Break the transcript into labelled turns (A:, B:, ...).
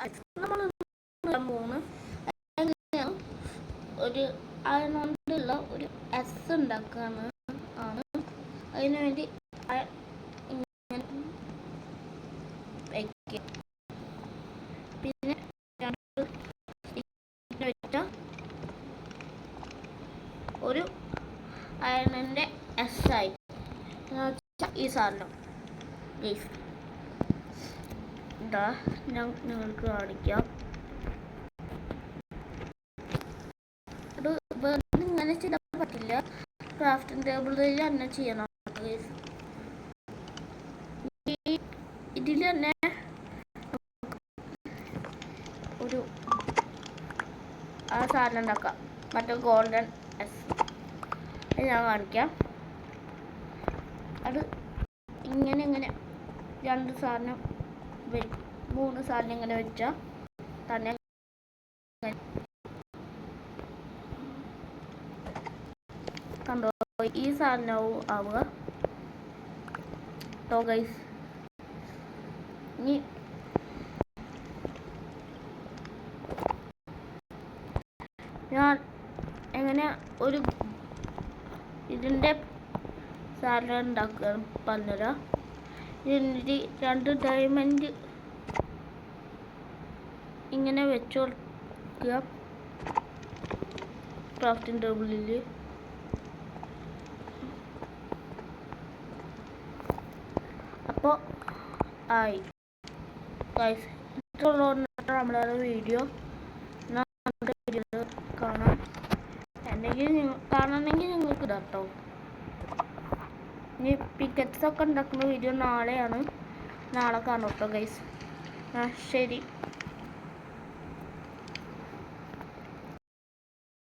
A: നമ്മൾ പോകുന്നു ഒരു അതിനോണ്ടുള്ള ഒരു എസ് ഉണ്ടാക്കാണ് ആണ് അതിനു വേണ്ടി പിന്നെ ഒരു അയണിൻ്റെ എസ് ആയി ഈ സാധനം ഇതാ ഞാൻ നിങ്ങൾക്ക് കാണിക്കാം. അത് വെറുതെ ഇങ്ങനെ ചെയ്യാൻ പറ്റില്ല, ക്രാഫ്റ്റിംഗ് ടേബിളിൽ തന്നെ ചെയ്യണം. ഇതിൽ തന്നെ ഒരു ആ സാധനം ഉണ്ടാക്കാം, മറ്റേ ഗോൾഡൻ എസ് ഞാൻ കാണിക്കാം. അത് ഇങ്ങനെ രണ്ട് സാധനം മൂന്ന് സാധനം ഇങ്ങനെ വെച്ചാൽ തന്നെ കണ്ടോ ഈ സാധനവും ആവുക കേട്ടോ ഗൈസ്. ഇനി ഞാൻ എങ്ങനെ ഒരു ഇതിൻ്റെ സാധനം ഉണ്ടാക്കുക പറഞ്ഞുതരാം. ഇതിൻ്റെ രണ്ട് ഡയമണ്ട് ഇങ്ങനെ വെച്ച് കൊടുക്കുക ക്രാഫ്റ്റിംഗ് ടേബിളിൽ. അപ്പോൾ ആയി ഗൈസ്. ഇത്രയുള്ളതാണ് നമ്മളെ വീഡിയോ. കാണാം കാണണമെങ്കിൽ നിങ്ങൾക്ക് ഇതാട്ടോ. ഇനി പിക്കറ്റ്സ് ഒക്കെ ഉണ്ടാക്കുന്ന വീഡിയോ നാളെയാണ്. നാളെ കാണാം കേട്ടോ ഗൈസ്. ശരി.